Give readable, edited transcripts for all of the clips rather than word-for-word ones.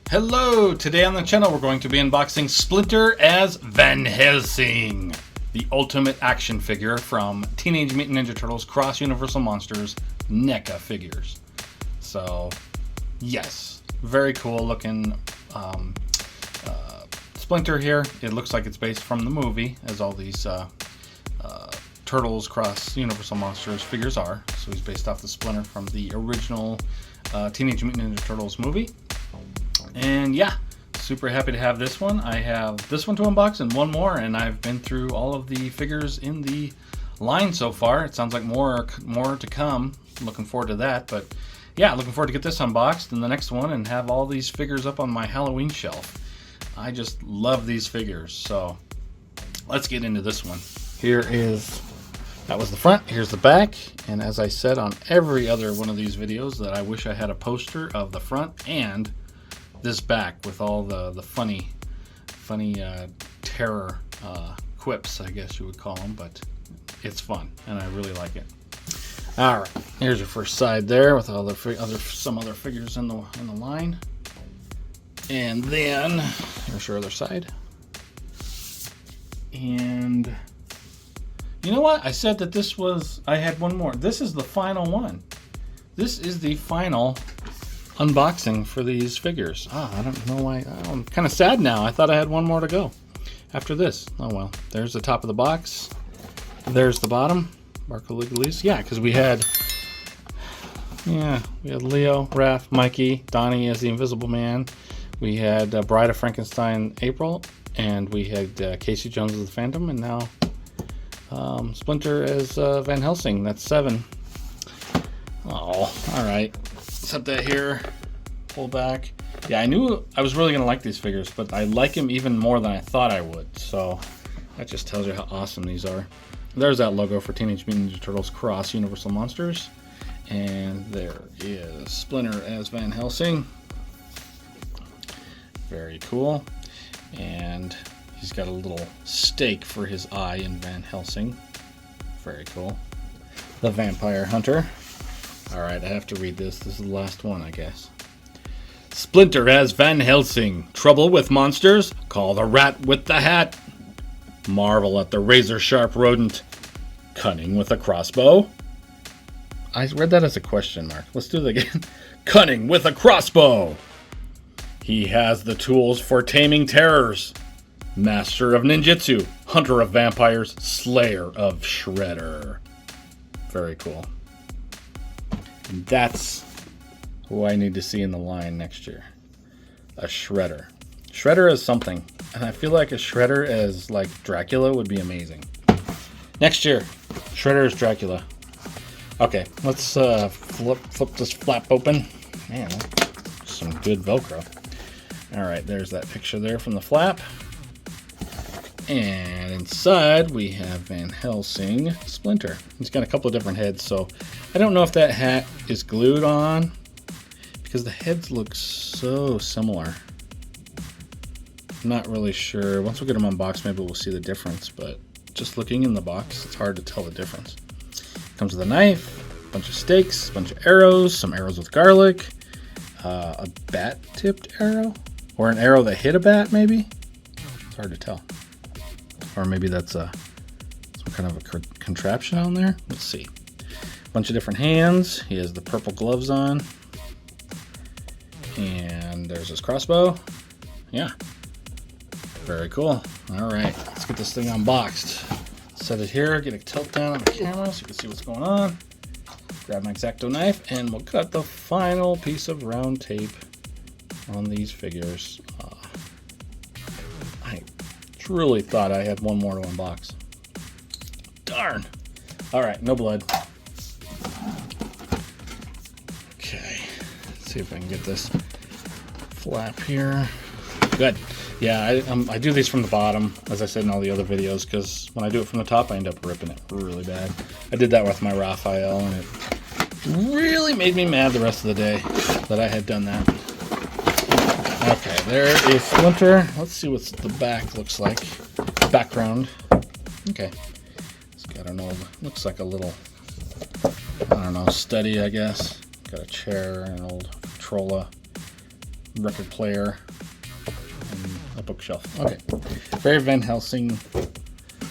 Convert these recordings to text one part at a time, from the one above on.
Hello! Today on the channel we're going to be unboxing Splinter as Van Helsing, the ultimate action figure from Teenage Mutant Ninja Turtles Cross Universal Monsters NECA figures. So, yes, very cool looking Splinter here. It looks like it's based from the movie, as all these Turtles Cross Universal Monsters figures are. So he's based off the Splinter from the original Teenage Mutant Ninja Turtles movie. And yeah, super happy to have this one. I have this one to unbox and one more, and I've been through all of the figures in the line so far. It sounds like more to come. Looking forward to that, but yeah, looking forward to get this unboxed and the next one and have all these figures up on my Halloween shelf. I just love these figures, so let's get into this one. That was the front, here's the back, and as I said on every other one of these videos that I wish I had a poster of the front and this back with all the funny terror quips, I guess you would call them, but it's fun and I really like it. All right, here's your first side there with all the some other figures in the line, and then here's your other side. And you know what? I said that I had one more. This is the final one. This is the final unboxing for these figures. I don't know why. I'm kind of sad now. I thought I had one more to go after this. Oh well. There's the top of the box. There's the bottom. Marco Legalese. Yeah, because we had Leo, Raph, Mikey, Donnie as the Invisible Man. We had Bride of Frankenstein, April, and we had Casey Jones as the Phantom, and now Splinter as Van Helsing. That's 7. Oh, all right. Set that here, pull back. Yeah, I knew I was really gonna like these figures, but I like them even more than I thought I would. So that just tells you how awesome these are. There's that logo for Teenage Mutant Ninja Turtles Cross Universal Monsters. And there is Splinter as Van Helsing. Very cool. And he's got a little stake for his eye in Van Helsing. Very cool. The Vampire Hunter. Alright, I have to read this. This is the last one, I guess. Splinter as Van Helsing. Trouble with monsters? Call the rat with the hat. Marvel at the razor-sharp rodent. Cunning with a crossbow? I read that as a question mark. Let's do that again. Cunning with a crossbow. He has the tools for taming terrors. Master of ninjutsu. Hunter of vampires. Slayer of Shredder. Very cool. And that's who I need to see in the line next year. A Shredder. Shredder is something. And I feel like a Shredder as like Dracula would be amazing. Next year, Shredder as Dracula. Okay, let's flip this flap open. Man, that's some good Velcro. Alright, there's that picture there from the flap. And inside we have Van Helsing Splinter. He's got a couple of different heads, so I don't know if that hat is glued on because the heads look so similar. I'm not really sure. Once we get them unboxed, maybe we'll see the difference, but just looking in the box, it's hard to tell the difference. Comes with a knife, a bunch of stakes, a bunch of arrows, some arrows with garlic, a bat-tipped arrow, or an arrow that hit a bat, maybe? It's hard to tell. Or maybe that's some kind of a contraption on there. Let's see. A bunch of different hands. He has the purple gloves on. And there's his crossbow. Yeah. Very cool. All right, let's get this thing unboxed. Set it here, get a tilt down on the camera so you can see what's going on. Grab my X-Acto knife, and we'll cut the final piece of round tape on these figures. I truly thought I had one more to unbox. Darn. All right, no blood. Okay, let's see if I can get this flap here. Good. Yeah, I do these from the bottom, as I said in all the other videos, because when I do it from the top, I end up ripping it really bad. I did that with my Raphael, and it really made me mad the rest of the day that I had done that. Okay, there is Splinter. Let's see what the back looks like. Background. Okay. It's got an old, looks like a little, I don't know, study, I guess. Got a chair, an old Trolla record player, and a bookshelf. Okay, very Van Helsing.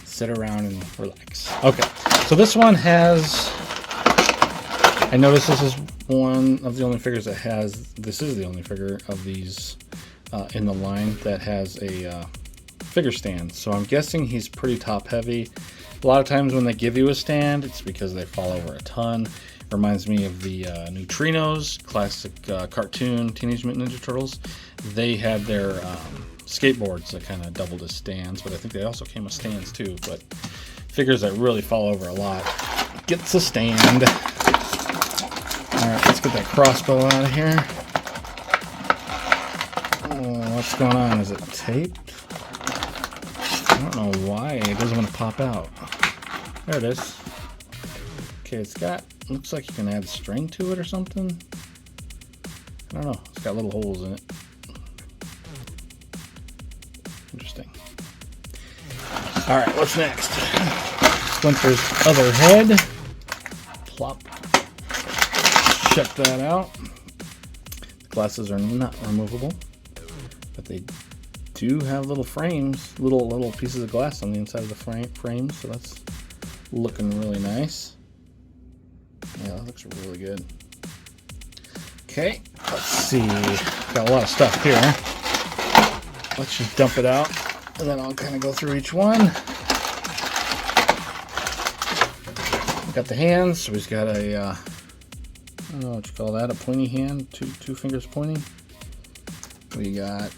Sit around and relax. Okay, so this one has, I noticed this is one of the only figures that has, this is the only figure of these in the line that has a figure stand. So I'm guessing he's pretty top heavy. A lot of times when they give you a stand, it's because they fall over a ton. Reminds me of the Neutrinos, classic cartoon Teenage Mutant Ninja Turtles. They had their skateboards that kind of doubled as stands, but I think they also came with stands too. But figures that really fall over a lot gets a stand. All right, let's get that crossbow out of here. Oh, what's going on? Is it taped? I don't know why it doesn't want to pop out. There it is. Okay, it's got, looks like you can add string to it or something. I don't know. It's got little holes in it. Interesting. All right, what's next? Splinter's other head. Plop. Check that out. The glasses are not removable, but they do have little frames, little pieces of glass on the inside of the frame, so that's looking really nice. Yeah, that looks really good. Okay, let's see. Got a lot of stuff here. Let's just dump it out, and then I'll kind of go through each one. Got the hands, so he's got a, I don't know what you call that, a pointy hand, two fingers pointing. We got,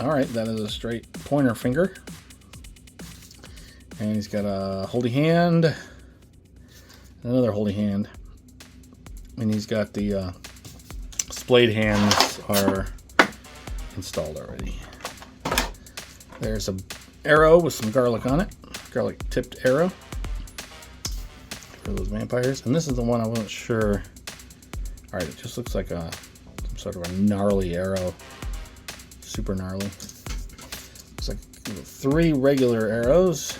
all right, that is a straight pointer finger. And he's got a holdy hand, another holdy hand. And he's got the splayed hands are installed already. There's a arrow with some garlic on it, garlic tipped arrow for those vampires. And this is the one I wasn't sure. All right, it just looks like some sort of a gnarly arrow, super gnarly. Looks like 3 regular arrows.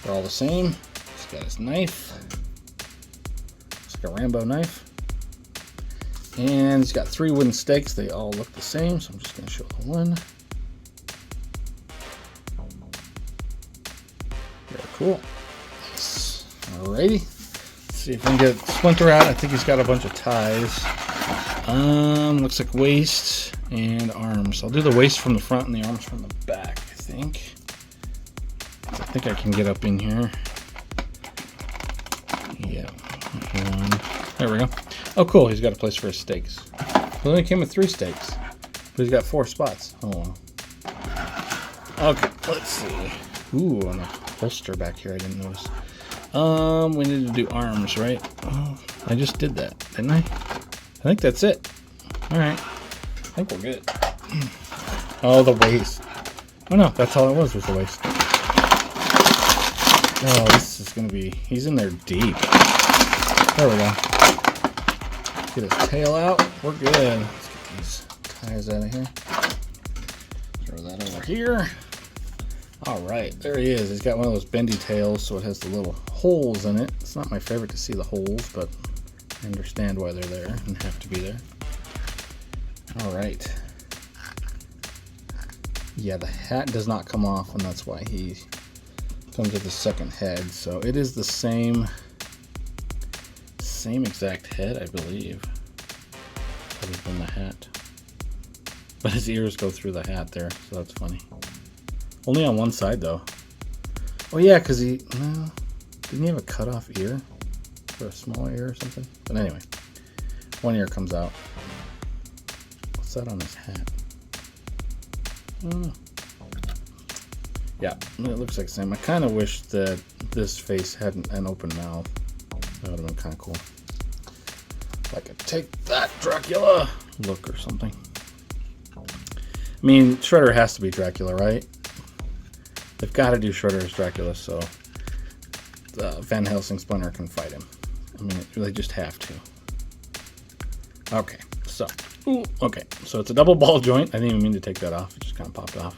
They're all the same. He's got his knife. Looks like a Rambo knife. And he's got 3 wooden stakes. They all look the same, so I'm just going to show the one. Very cool. Nice. Alrighty. Let's see if we can get Splinter out. I think he's got a bunch of ties. Looks like waist and arms. I'll do the waist from the front and the arms from the back, I think. I think I can get up in here. Yeah. There we go. Oh, cool. He's got a place for his stakes. He only came with 3 stakes, but he's got 4 spots. Oh, wow. Okay, let's see. Ooh, on a holster back here, I didn't notice. We need to do arms, right? Oh, I just did that, didn't I? I think that's it. All right. I think we're good. Oh, the waist. Oh, no, that's all it was the waist. Oh, this is going to be... He's in there deep. There we go. Get his tail out. We're good. Let's get these ties out of here. Throw that over here. All right, there he is. He's got one of those bendy tails, so it has the little holes in it. It's not my favorite to see the holes, but I understand why they're there and have to be there. All right. Yeah, the hat does not come off, and that's why he comes with the second head. So it is the same exact head, I believe, other than the hat. But his ears go through the hat there, so that's funny. Only on one side, though. Oh, yeah, because didn't he have a cut-off ear? Or a small ear or something? But anyway, one ear comes out. What's that on his hat? I don't know. Yeah, it looks like the same. I kind of wish that this face had an open mouth. That would have been kind of cool. Like a take that, Dracula look or something. I mean, Shredder has to be Dracula, right? They've got to do Shredder as Dracula, so Van Helsing Splinter can fight him. I mean, they just have to. Okay, so it's a double ball joint. I didn't even mean to take that off. It just kind of popped off.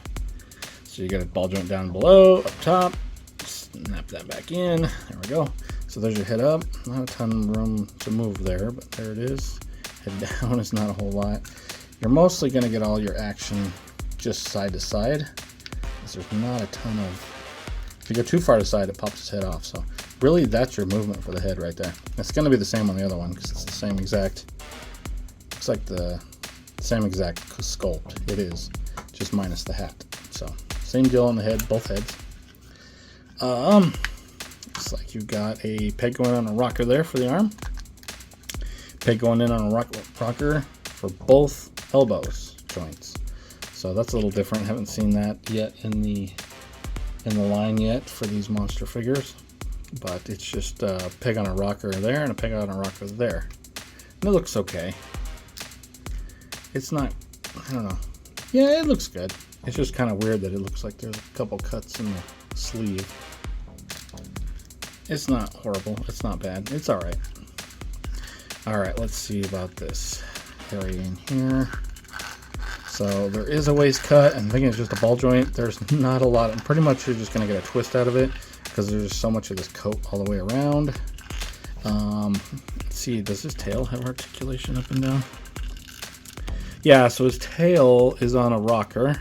So you got a ball joint down below, up top. Snap that back in. There we go. So there's your head up. Not a ton of room to move there, but there it is. Head down is not a whole lot. You're mostly going to get all your action just side to side, because there's not a ton of... If you go too far to side, it pops his head off. So really, that's your movement for the head right there. It's going to be the same on the other one, because it's the same exact... Looks like the same exact sculpt. It is, just minus the hat. So same deal on the head, both heads. Looks like you've got a peg going on a rocker there for the arm. Peg going in on a rocker for both elbows joints. So that's a little different. Haven't seen that yet in the line yet for these monster figures. But it's just a peg on a rocker there and a peg on a rocker there. And it looks okay. It's not, I don't know. Yeah, it looks good. It's just kind of weird that it looks like there's a couple cuts in the sleeve. It's not horrible. It's not bad. It's alright. Alright, let's see about this area in here. So there is a waist cut. I'm thinking it's just a ball joint. There's not a lot. And pretty much you're just going to get a twist out of it because there's so much of this coat all the way around. Let's see. Does his tail have articulation up and down? Yeah, so his tail is on a rocker.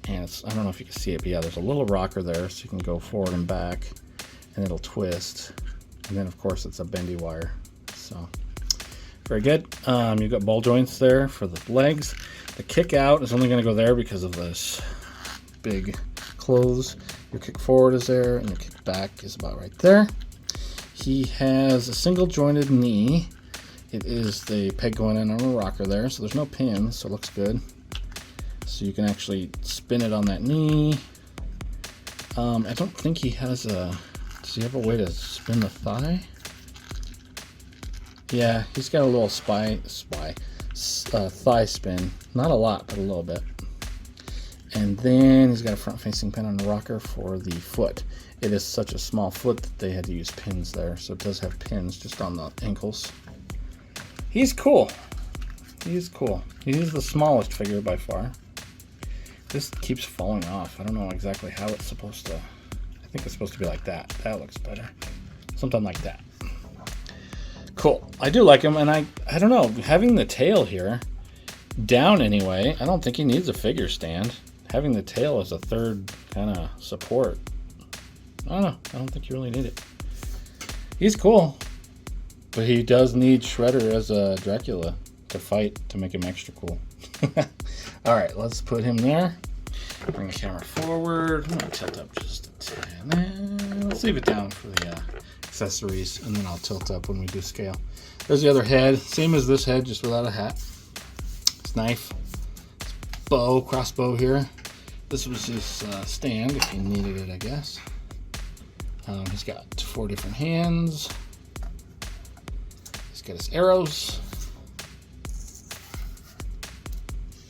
And it's, I don't know if you can see it, but yeah, there's a little rocker there so you can go forward and back and it'll twist. And then of course it's a bendy wire. So very good. You've got ball joints there for the legs. The kick out is only going to go there because of this big clothes. Your kick forward is there and your kick back is about right there. He has a single jointed knee. It is the peg going in on a rocker there, so there's no pins, so it looks good. So you can actually spin it on that knee. I don't think he has a... Does he have a way to spin the thigh? Yeah, he's got a little thigh spin. Not a lot, but a little bit. And then he's got a front-facing pin on the rocker for the foot. It is such a small foot that they had to use pins there, so it does have pins just on the ankles. He's cool. He's cool. He's the smallest figure by far. This keeps falling off. I don't know exactly how it's supposed to... I think it's supposed to be like that. That looks better. Something like that. Cool. I do like him, and I don't know. Having the tail here, down anyway, I don't think he needs a figure stand. Having the tail as a third kind of support, I don't know. I don't think you really need it. He's cool. But he does need Shredder as a Dracula to fight to make him extra cool. Alright, let's put him there. Bring the camera forward. I'm going to tilt up just a tad. Let's leave it down for the accessories, and then I'll tilt up when we do scale. There's the other head. Same as this head, just without a hat. His knife. His bow, crossbow here. This was his stand, if you needed it, I guess. He's got 4 different hands. He's got his arrows.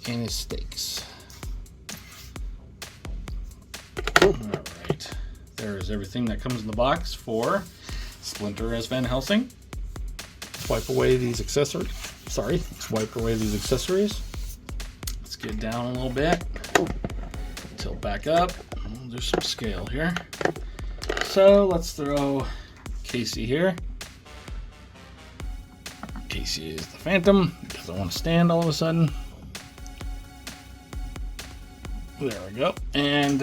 And his stakes. Alright. There's everything that comes in the box for Splinter as Van Helsing. Let's wipe away these accessories. Sorry. Let's wipe away these accessories. Let's get down a little bit. Tilt back up. We'll do some scale here. So let's throw Casey here. Casey is the Phantom. He doesn't want to stand all of a sudden. There we go. And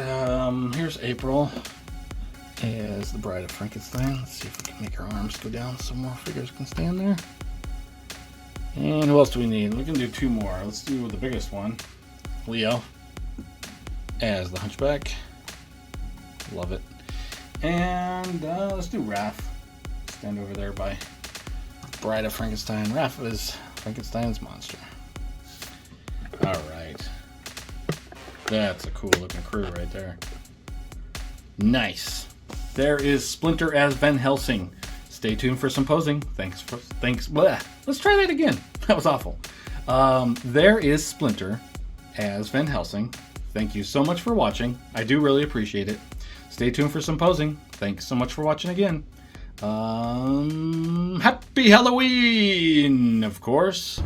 here's April as the Bride of Frankenstein. Let's see if we can make her arms go down so more figures can stand there. And who else do we need? We can do 2 more. Let's do the biggest one. Leo as the Hunchback. Love it. And let's do Raph. Stand over there by Bride of Frankenstein. Raph is Frankenstein's monster. Alright. That's a cool looking crew right there. Nice. There is Splinter as Van Helsing. Stay tuned for some posing. Thanks. Bleh. Let's try that again. That was awful. There is Splinter as Van Helsing. Thank you so much for watching. I do really appreciate it. Stay tuned for some posing. Thanks so much for watching again. Happy Halloween, of course.